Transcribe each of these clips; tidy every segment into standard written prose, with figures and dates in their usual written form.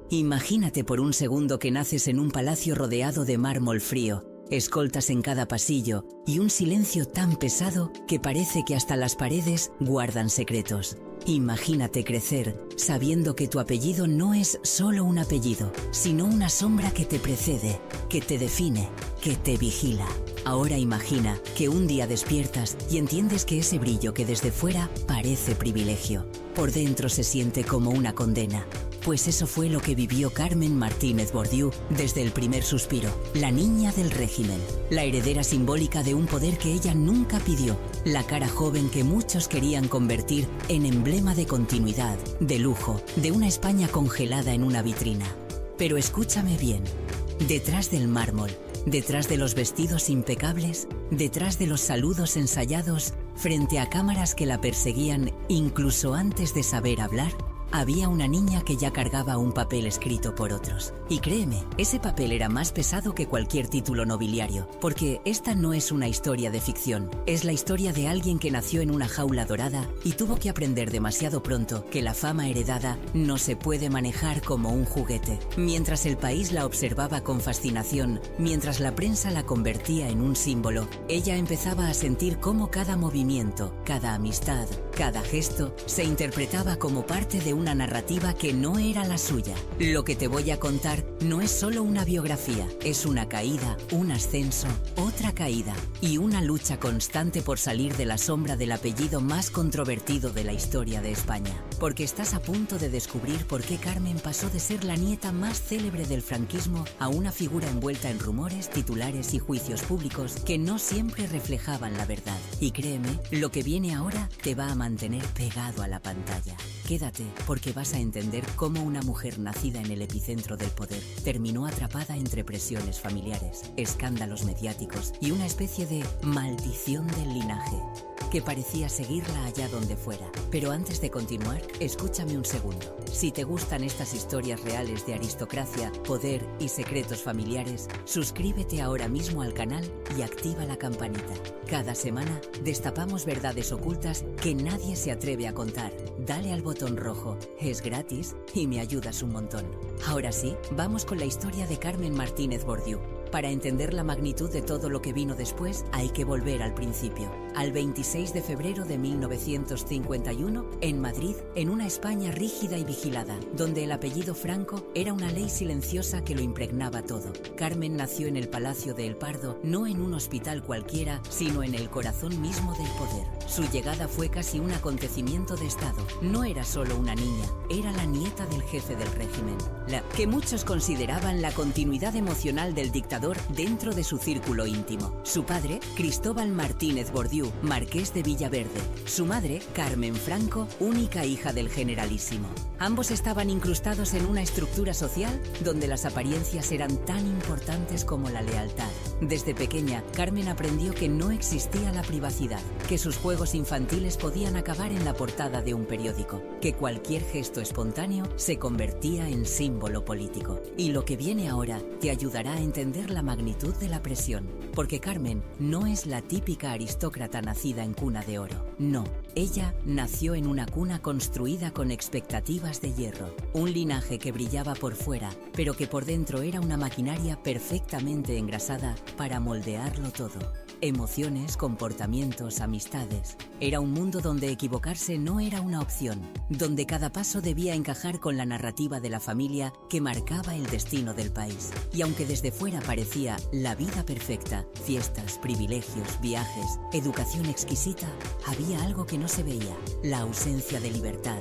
Imagínate por un segundo que naces en un palacio rodeado de mármol frío, escoltas en cada pasillo y un silencio tan pesado que parece que hasta las paredes guardan secretos. Imagínate crecer sabiendo que tu apellido no es solo un apellido, sino una sombra que te precede, que te define, que te vigila. Ahora imagina que un día despiertas y entiendes que ese brillo que desde fuera parece privilegio, por dentro se siente como una condena. Pues eso fue lo que vivió Carmen Martínez Bordiú desde el primer suspiro, la niña del régimen, la heredera simbólica de un poder que ella nunca pidió, la cara joven que muchos querían convertir en emblema de continuidad, de lujo, de una España congelada en una vitrina. Pero escúchame bien, detrás del mármol, detrás de los vestidos impecables, detrás de los saludos ensayados, frente a cámaras que la perseguían incluso antes de saber hablar, había una niña que ya cargaba un papel escrito por otros. Y créeme, ese papel era más pesado que cualquier título nobiliario, porque esta no es una historia de ficción, es la historia de alguien que nació en una jaula dorada y tuvo que aprender demasiado pronto que la fama heredada no se puede manejar como un juguete. Mientras el país la observaba con fascinación, mientras la prensa la convertía en un símbolo, ella empezaba a sentir cómo cada movimiento, cada amistad, cada gesto se interpretaba como parte de una narrativa que no era la suya. Lo que te voy a contar no es solo una biografía, es una caída, un ascenso, otra caída y una lucha constante por salir de la sombra del apellido más controvertido de la historia de España. Porque estás a punto de descubrir por qué Carmen pasó de ser la nieta más célebre del franquismo a una figura envuelta en rumores, titulares y juicios públicos que no siempre reflejaban la verdad. Y créeme, lo que viene ahora te va a mantener pegado a la pantalla. Quédate, porque vas a entender cómo una mujer nacida en el epicentro del poder terminó atrapada entre presiones familiares, escándalos mediáticos y una especie de maldición del linaje que parecía seguirla allá donde fuera. Pero antes de continuar, escúchame un segundo. Si te gustan estas historias reales de aristocracia, poder y secretos familiares, suscríbete ahora mismo al canal y activa la campanita. Cada semana destapamos verdades ocultas que nadie se atreve a contar. Dale al botón rojo, es gratis y me ayudas un montón. Ahora sí, vamos con la historia de Carmen Martínez Bordiú. Para entender la magnitud de todo lo que vino después, hay que volver al principio, al 26 de febrero de 1951, en Madrid, en una España rígida y vigilada, donde el apellido Franco era una ley silenciosa que lo impregnaba todo. Carmen nació en el Palacio de El Pardo, no en un hospital cualquiera, sino en el corazón mismo del poder. Su llegada fue casi un acontecimiento de Estado. No era solo una niña, era la nieta del jefe del régimen, la que muchos consideraban la continuidad emocional del dictador dentro de su círculo íntimo. Su padre, Cristóbal Martínez Bordiú, marqués de Villaverde. Su madre, Carmen Franco, única hija del generalísimo. Ambos estaban incrustados en una estructura social donde las apariencias eran tan importantes como la lealtad. Desde pequeña, Carmen aprendió que no existía la privacidad, que sus juegos infantiles podían acabar en la portada de un periódico, que cualquier gesto espontáneo se convertía en símbolo político. Y lo que viene ahora te ayudará a entender la magnitud de la presión, porque Carmen no es la típica aristócrata nacida en cuna de oro. No, ella nació en una cuna construida con expectativas de hierro, un linaje que brillaba por fuera, pero que por dentro era una maquinaria perfectamente engrasada para moldearlo todo. Emociones, comportamientos, amistades. Era un mundo donde equivocarse no era una opción, donde cada paso debía encajar con la narrativa de la familia que marcaba el destino del país. Y aunque desde fuera parecía la vida perfecta, fiestas, privilegios, viajes, educación exquisita, había algo que no se veía: la ausencia de libertad,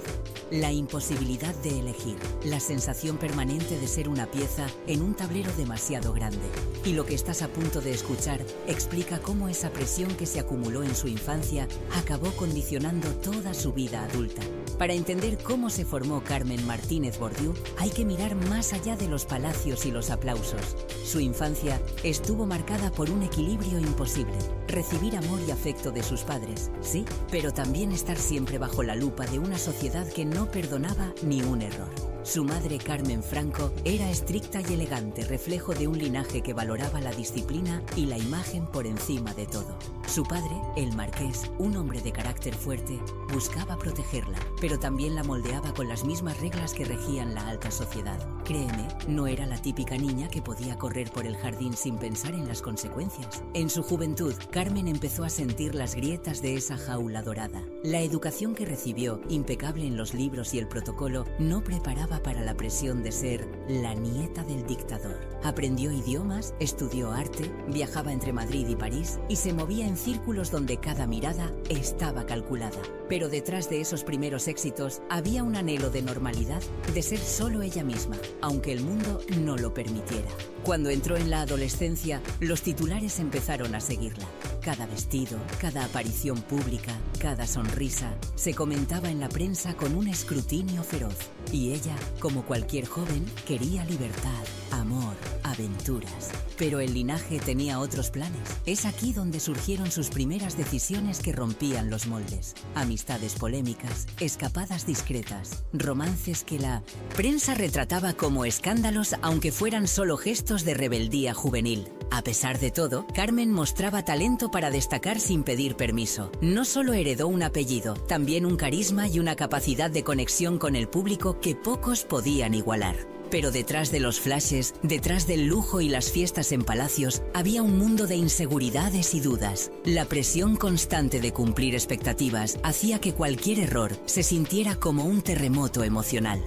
la imposibilidad de elegir, la sensación permanente de ser una pieza en un tablero demasiado grande. Y lo que estás a punto de escuchar explica cómo esa presión que se acumuló en su infancia acabó condicionando toda su vida adulta. Para entender cómo se formó Carmen Martínez Bordiú, hay que mirar más allá de los palacios y los aplausos. Su infancia estuvo marcada por un equilibrio imposible. Recibir amor y afecto de sus padres, sí, pero también estar siempre bajo la lupa de una sociedad que no perdonaba ni un error. Su madre, Carmen Franco, era estricta y elegante, reflejo de un linaje que valoraba la disciplina y la imagen por encima de todo. Su padre, el marqués, un hombre de carácter fuerte, buscaba protegerla, pero también la moldeaba con las mismas reglas que regían la alta sociedad. Créeme, no era la típica niña que podía correr por el jardín sin pensar en las consecuencias. En su juventud, Carmen empezó a sentir las grietas de esa jaula dorada. La educación que recibió, impecable en los libros y el protocolo, no preparaba para la presión de ser la nieta del dictador. Aprendió idiomas, estudió arte, viajaba entre Madrid y París y se movía en círculos donde cada mirada estaba calculada. Pero detrás de esos primeros éxitos había un anhelo de normalidad, de ser solo ella misma, aunque el mundo no lo permitiera. Cuando entró en la adolescencia, los titulares empezaron a seguirla. Cada vestido, cada aparición pública, cada sonrisa, se comentaba en la prensa con un escrutinio feroz. Y ella, como cualquier joven, quería libertad, amor, aventuras. Pero el linaje tenía otros planes. Es aquí donde surgieron sus primeras decisiones que rompían los moldes. Amistades polémicas, escapadas discretas, romances que la prensa retrataba como escándalos, aunque fueran solo gestos de rebeldía juvenil. A pesar de todo, Carmen mostraba talento para destacar sin pedir permiso. No solo heredó un apellido, también un carisma y una capacidad de conexión con el público que pocos podían igualar. Pero detrás de los flashes, detrás del lujo y las fiestas en palacios, había un mundo de inseguridades y dudas. La presión constante de cumplir expectativas hacía que cualquier error se sintiera como un terremoto emocional.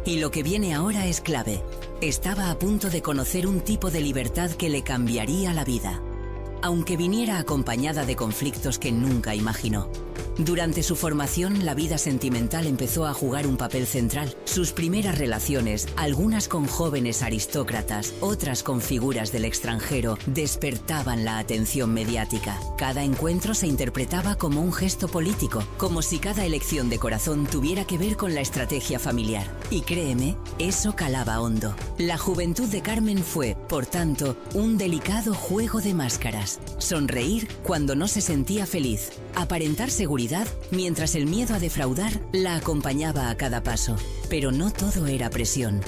Y lo que viene ahora es clave. Estaba a punto de conocer un tipo de libertad que le cambiaría la vida, aunque viniera acompañada de conflictos que nunca imaginó. Durante su formación, la vida sentimental empezó a jugar un papel central. Sus primeras relaciones, algunas con jóvenes aristócratas, otras con figuras del extranjero, despertaban la atención mediática. Cada encuentro se interpretaba como un gesto político, como si cada elección de corazón tuviera que ver con la estrategia familiar. Y créeme, eso calaba hondo. La juventud de Carmen fue, por tanto, un delicado juego de máscaras. Sonreír cuando no se sentía feliz, aparentar seguridad mientras el miedo a defraudar la acompañaba a cada paso. Pero no todo era presión.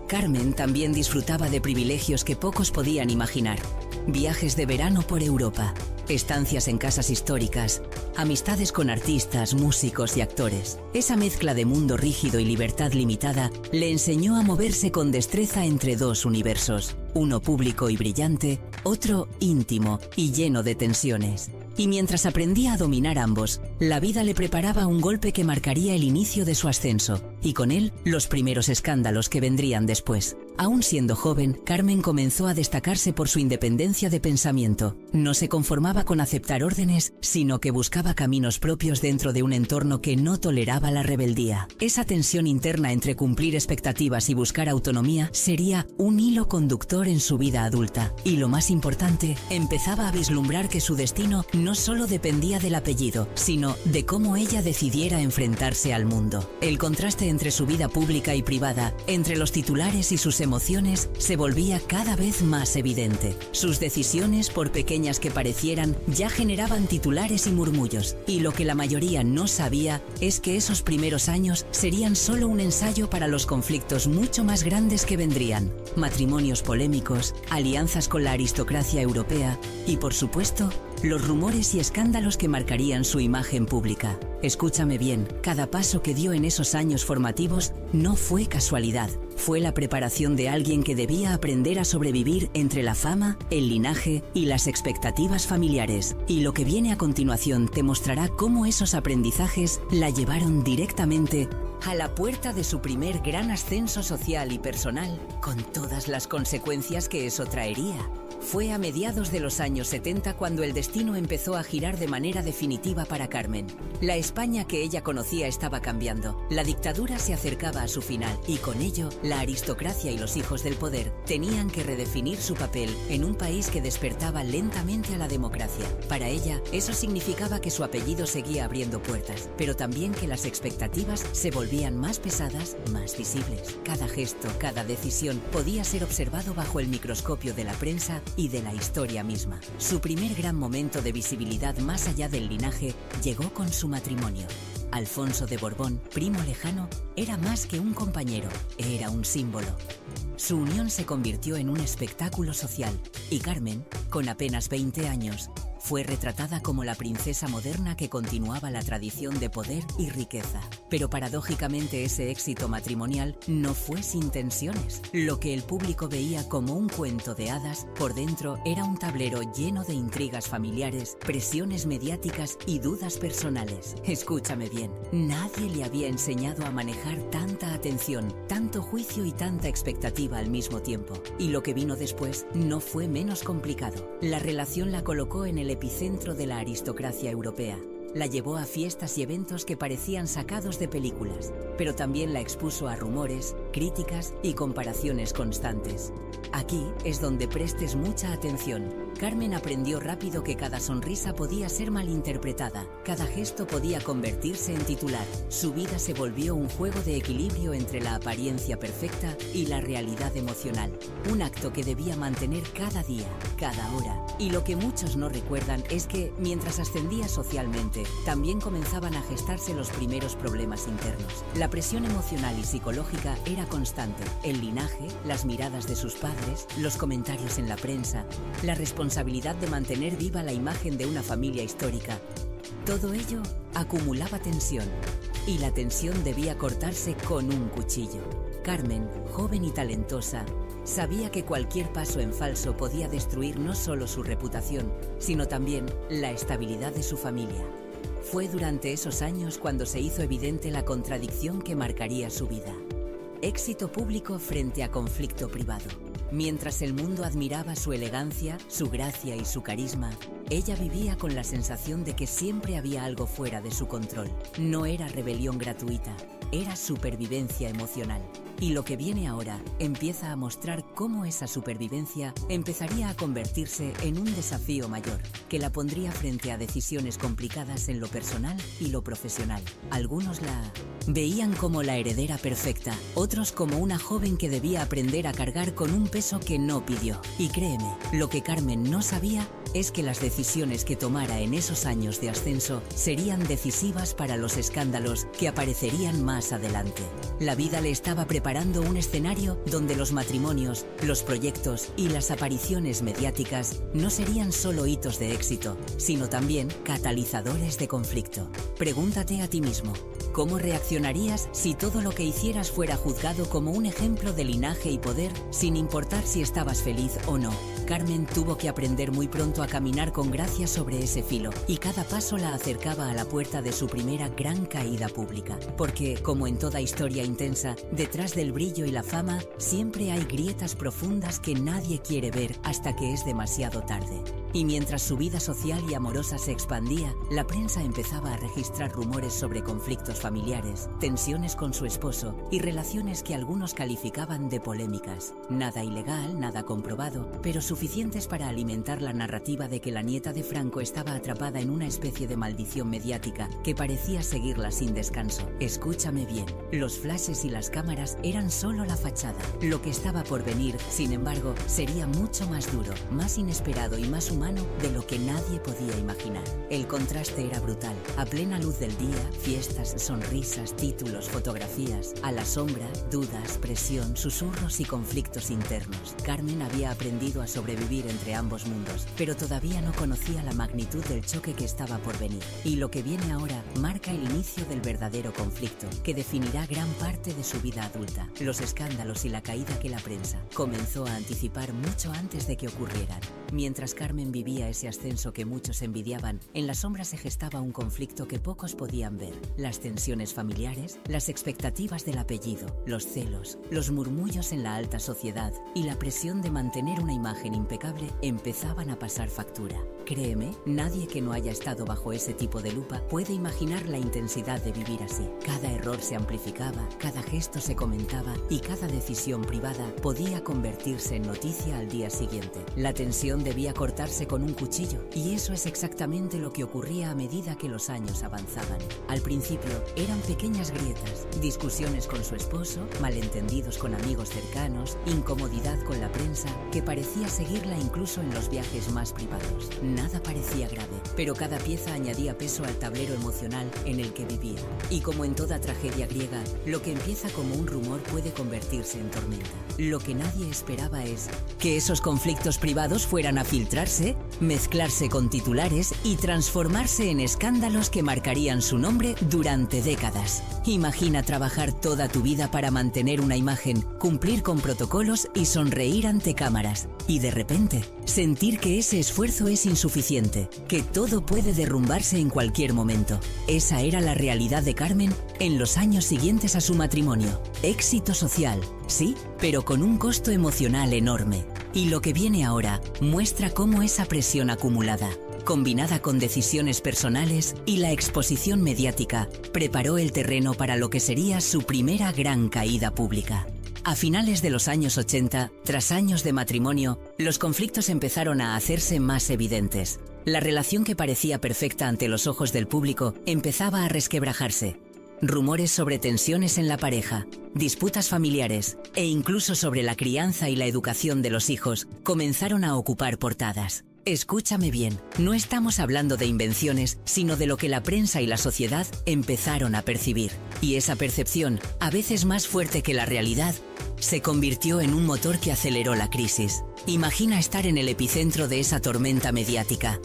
Carmen también disfrutaba de privilegios que pocos podían imaginar. Viajes de verano por Europa, estancias en casas históricas, amistades con artistas, músicos y actores. Esa mezcla de mundo rígido y libertad limitada le enseñó a moverse con destreza entre dos universos, uno público y brillante, otro íntimo y lleno de tensiones. Y mientras aprendía a dominar ambos, la vida le preparaba un golpe que marcaría el inicio de su ascenso, y con él los primeros escándalos que vendrían después. Aún siendo joven, Carmen comenzó a destacarse por su independencia de pensamiento. No se conformaba con aceptar órdenes, sino que buscaba caminos propios dentro de un entorno que no toleraba la rebeldía. Esa tensión interna entre cumplir expectativas y buscar autonomía sería un hilo conductor en su vida adulta. Y lo más importante, empezaba a vislumbrar que su destino no solo dependía del apellido, sino de cómo ella decidiera enfrentarse al mundo. El contraste entre su vida pública y privada, entre los titulares y sus emociones, se volvía cada vez más evidente. Sus decisiones, por pequeñas que parecieran, ya generaban titulares y murmullos, y lo que la mayoría no sabía es que esos primeros años serían solo un ensayo para los conflictos mucho más grandes que vendrían: matrimonios polémicos, alianzas con la aristocracia europea y, por supuesto, los rumores y escándalos que marcarían su imagen pública. Escúchame bien, cada paso que dio en esos años formativos no fue casualidad. Fue la preparación de alguien que debía aprender a sobrevivir entre la fama, el linaje y las expectativas familiares. Y lo que viene a continuación te mostrará cómo esos aprendizajes la llevaron directamente a la puerta de su primer gran ascenso social y personal, con todas las consecuencias que eso traería. Fue a mediados de los años 70 cuando el destino empezó a girar de manera definitiva para Carmen. La España que ella conocía estaba cambiando. La dictadura se acercaba a su final y con ello, la aristocracia y los hijos del poder tenían que redefinir su papel en un país que despertaba lentamente a la democracia. Para ella, eso significaba que su apellido seguía abriendo puertas, pero también que las expectativas se volvían más pesadas, más visibles. Cada gesto, cada decisión podía ser observado bajo el microscopio de la prensa y de la historia misma. Su primer gran momento de visibilidad más allá del linaje llegó con su matrimonio. Alfonso de Borbón, primo lejano, era más que un compañero, era un símbolo. Su unión se convirtió en un espectáculo social y Carmen, con apenas 20 años, fue retratada como la princesa moderna que continuaba la tradición de poder y riqueza. Pero paradójicamente ese éxito matrimonial no fue sin tensiones. Lo que el público veía como un cuento de hadas, por dentro era un tablero lleno de intrigas familiares, presiones mediáticas y dudas personales. Escúchame bien, nadie le había enseñado a manejar tanta atención, tanto juicio y tanta expectativa al mismo tiempo. Y lo que vino después no fue menos complicado. La relación la colocó en el epicentro de la aristocracia europea. La llevó a fiestas y eventos que parecían sacados de películas, pero también la expuso a rumores, críticas y comparaciones constantes. Aquí es donde prestes mucha atención. Carmen aprendió rápido que cada sonrisa podía ser malinterpretada, cada gesto podía convertirse en titular. Su vida se volvió un juego de equilibrio entre la apariencia perfecta y la realidad emocional. Un acto que debía mantener cada día, cada hora. Y lo que muchos no recuerdan es que, mientras ascendía socialmente, también comenzaban a gestarse los primeros problemas internos. La presión emocional y psicológica era constante. El linaje, las miradas de sus padres, los comentarios en la prensa, la responsabilidad de mantener viva la imagen de una familia histórica. Todo ello acumulaba tensión, y la tensión debía cortarse con un cuchillo. Carmen, joven y talentosa, sabía que cualquier paso en falso podía destruir no solo su reputación, sino también la estabilidad de su familia. Fue durante esos años cuando se hizo evidente la contradicción que marcaría su vida. Éxito público frente a conflicto privado. Mientras el mundo admiraba su elegancia, su gracia y su carisma, ella vivía con la sensación de que siempre había algo fuera de su control. No era rebelión gratuita, era supervivencia emocional. Y lo que viene ahora empieza a mostrar cómo esa supervivencia empezaría a convertirse en un desafío mayor, que la pondría frente a decisiones complicadas en lo personal y lo profesional. Algunos la veían como la heredera perfecta, otros como una joven que debía aprender a cargar con un peso que no pidió. Y créeme, lo que Carmen no sabía es que las decisiones que tomara en esos años de ascenso serían decisivas para los escándalos que aparecerían más adelante. La vida le estaba preparando un escenario donde los matrimonios, los proyectos y las apariciones mediáticas no serían solo hitos de éxito, sino también catalizadores de conflicto. Pregúntate a ti mismo, ¿cómo reaccionarías si todo lo que hicieras fuera juzgado como un ejemplo de linaje y poder, sin importar si estabas feliz o no? Carmen tuvo que aprender muy pronto a caminar con gracia sobre ese filo, y cada paso la acercaba a la puerta de su primera gran caída pública. Porque, como en toda historia intensa, detrás del brillo y la fama, siempre hay grietas profundas que nadie quiere ver hasta que es demasiado tarde. Y mientras su vida social y amorosa se expandía, la prensa empezaba a registrar rumores sobre conflictos familiares, tensiones con su esposo y relaciones que algunos calificaban de polémicas. Nada ilegal, nada comprobado, pero suficientes para alimentar la narrativa de que la nieta de Franco estaba atrapada en una especie de maldición mediática que parecía seguirla sin descanso. Escúchame bien, los flashes y las cámaras eran solo la fachada. Lo que estaba por venir, sin embargo, sería mucho más duro, más inesperado y más humano de lo que nadie podía imaginar. El contraste era brutal. A plena luz del día, fiestas, sonrisas, títulos, fotografías. A la sombra, dudas, presión, susurros y conflictos internos. Carmen había aprendido a sobrevivir entre ambos mundos, pero todavía no conocía la magnitud del choque que estaba por venir. Y lo que viene ahora marca el inicio del verdadero conflicto, que definirá gran parte de su vida adulta. Los escándalos y la caída que la prensa comenzó a anticipar mucho antes de que ocurrieran. Mientras Carmen vivía ese ascenso que muchos envidiaban, en la sombra se gestaba un conflicto que pocos podían ver. Las tensiones familiares, las expectativas del apellido, los celos, los murmullos en la alta sociedad y la presión de mantener una imagen impecable empezaban a pasar factura. Créeme, nadie que no haya estado bajo ese tipo de lupa puede imaginar la intensidad de vivir así. Cada error se amplificaba, cada gesto se comentaba y cada decisión privada podía convertirse en noticia al día siguiente. La tensión operación debía cortarse con un cuchillo, y eso es exactamente lo que ocurría a medida que los años avanzaban. Al principio eran pequeñas grietas, discusiones con su esposo, malentendidos con amigos cercanos, incomodidad con la prensa, que parecía seguirla incluso en los viajes más privados. Nada parecía grave, pero cada pieza añadía peso al tablero emocional en el que vivía. Y como en toda tragedia griega, lo que empieza como un rumor puede convertirse en tormenta. Lo que nadie esperaba es que esos conflictos privados fueran a filtrarse, mezclarse con titulares y transformarse en escándalos que marcarían su nombre durante décadas. Imagina trabajar toda tu vida para mantener una imagen, cumplir con protocolos y sonreír ante cámaras. Y de repente, sentir que ese esfuerzo es insuficiente, que todo puede derrumbarse en cualquier momento. Esa era la realidad de Carmen en los años siguientes a su matrimonio. Éxito social, sí, pero con un costo emocional enorme. Y lo que viene ahora muestra cómo esa presión acumulada, combinada con decisiones personales y la exposición mediática, preparó el terreno para lo que sería su primera gran caída pública. A finales de los años 80, tras años de matrimonio, los conflictos empezaron a hacerse más evidentes. La relación que parecía perfecta ante los ojos del público empezaba a resquebrajarse. Rumores sobre tensiones en la pareja, disputas familiares e incluso sobre la crianza y la educación de los hijos comenzaron a ocupar portadas. Escúchame bien, no estamos hablando de invenciones, sino de lo que la prensa y la sociedad empezaron a percibir. Y esa percepción, a veces más fuerte que la realidad, se convirtió en un motor que aceleró la crisis. Imagina estar en el epicentro de esa tormenta mediática.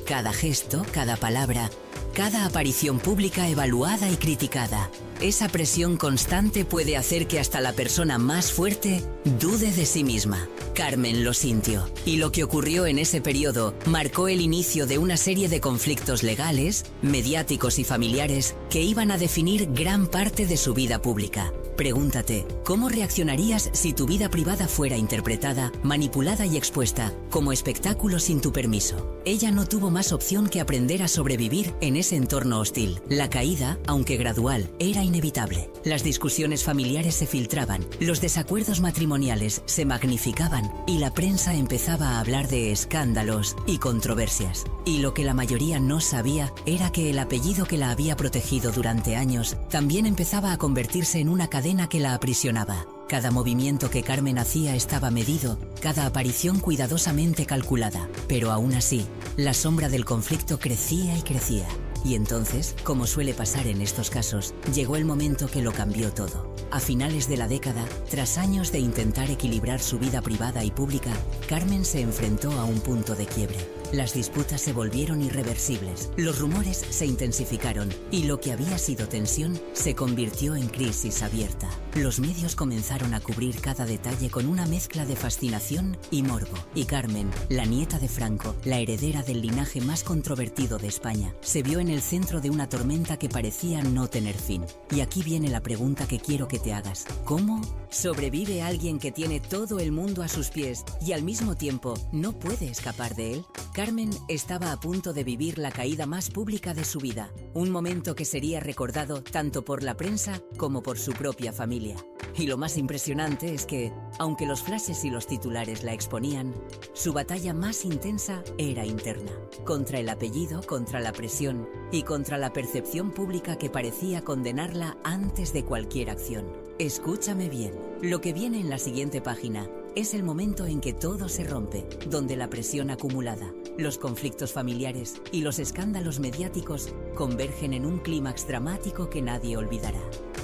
Cada gesto, cada palabra, cada aparición pública evaluada y criticada. Esa presión constante puede hacer que hasta la persona más fuerte dude de sí misma. Carmen lo sintió. Y lo que ocurrió en ese periodo marcó el inicio de una serie de conflictos legales, mediáticos y familiares que iban a definir gran parte de su vida pública. Pregúntate, ¿cómo reaccionarías si tu vida privada fuera interpretada, manipulada y expuesta como espectáculo sin tu permiso? Ella no tuvo más opción que aprender a sobrevivir en ese entorno hostil. La caída, aunque gradual, era inevitable. Las discusiones familiares se filtraban, los desacuerdos matrimoniales se magnificaban y la prensa empezaba a hablar de escándalos y controversias. Y lo que la mayoría no sabía era que el apellido que la había protegido durante años también empezaba a convertirse en una cadena que la aprisionaba. Cada movimiento que Carmen hacía estaba medido, cada aparición cuidadosamente calculada. Pero aún así, la sombra del conflicto crecía y crecía. Y entonces, como suele pasar en estos casos, llegó el momento que lo cambió todo. A finales de la década, tras años de intentar equilibrar su vida privada y pública, Carmen se enfrentó a un punto de quiebre. Las disputas se volvieron irreversibles, los rumores se intensificaron y lo que había sido tensión se convirtió en crisis abierta. Los medios comenzaron a cubrir cada detalle con una mezcla de fascinación y morbo. Y Carmen, la nieta de Franco, la heredera del linaje más controvertido de España, se vio en el centro de una tormenta que parecía no tener fin. Y aquí viene la pregunta que quiero que te hagas. ¿Cómo sobrevive alguien que tiene todo el mundo a sus pies y al mismo tiempo no puede escapar de él? Carmen estaba a punto de vivir la caída más pública de su vida, un momento que sería recordado tanto por la prensa como por su propia familia. Y lo más impresionante es que, aunque los flashes y los titulares la exponían, su batalla más intensa era interna, contra el apellido, contra la presión y contra la percepción pública que parecía condenarla antes de cualquier acción. Escúchame bien, lo que viene en la siguiente página es el momento en que todo se rompe, donde la presión acumulada, los conflictos familiares y los escándalos mediáticos convergen en un clímax dramático que nadie olvidará.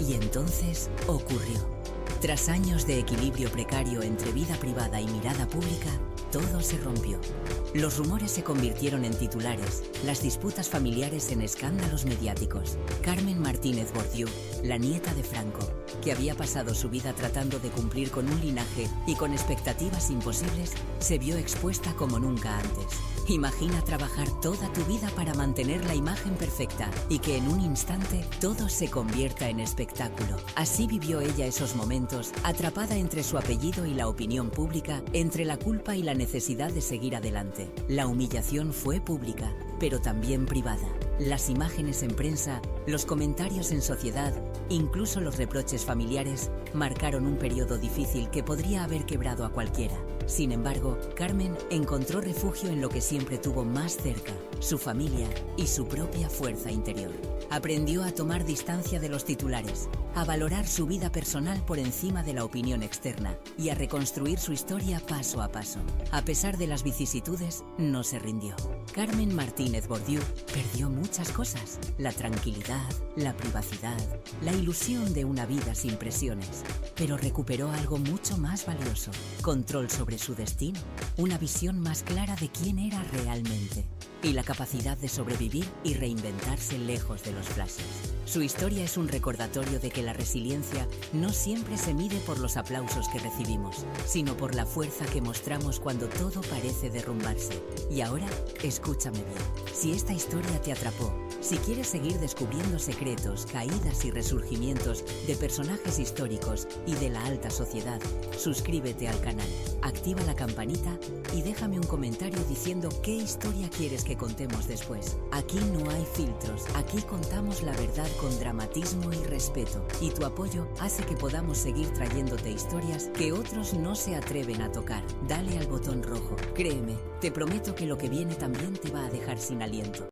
Y entonces ocurrió. Tras años de equilibrio precario entre vida privada y mirada pública, todo se rompió. Los rumores se convirtieron en titulares, las disputas familiares en escándalos mediáticos. Carmen Martínez Bordiú, la nieta de Franco, que había pasado su vida tratando de cumplir con un linaje y con expectativas imposibles, se vio expuesta como nunca antes. Imagina trabajar toda tu vida para mantener la imagen perfecta y que en un instante todo se convierta en espectáculo. Así vivió ella esos momentos, atrapada entre su apellido y la opinión pública, entre la culpa y la necesidad de seguir adelante. La humillación fue pública, pero también privada. Las imágenes en prensa, los comentarios en sociedad, incluso los reproches familiares, marcaron un periodo difícil que podría haber quebrado a cualquiera. Sin embargo, Carmen encontró refugio en lo que siempre tuvo más cerca, su familia y su propia fuerza interior. Aprendió a tomar distancia de los titulares, a valorar su vida personal por encima de la opinión externa y a reconstruir su historia paso a paso. A pesar de las vicisitudes, no se rindió. Carmen Martínez Bordiú perdió muchas cosas: la tranquilidad, la privacidad, la ilusión de una vida sin presiones. Pero recuperó algo mucho más valioso: control sobre su destino, una visión más clara de quién era realmente y la capacidad de sobrevivir y reinventarse lejos de los flashes. Su historia es un recordatorio de que la resiliencia no siempre se mide por los aplausos que recibimos, sino por la fuerza que mostramos cuando todo parece derrumbarse. Y ahora, escúchame bien. Si esta historia te atrapó, si quieres seguir descubriendo secretos, caídas y resurgimientos de personajes históricos y de la alta sociedad, suscríbete al canal, activa la campanita y déjame un comentario diciendo qué historia quieres que contemos después. Aquí no hay filtros, aquí contamos la verdad con dramatismo y respeto, y tu apoyo hace que podamos seguir trayéndote historias que otros no se atreven a tocar. Dale al botón rojo, créeme, te prometo que lo que viene también te va a dejar sin aliento.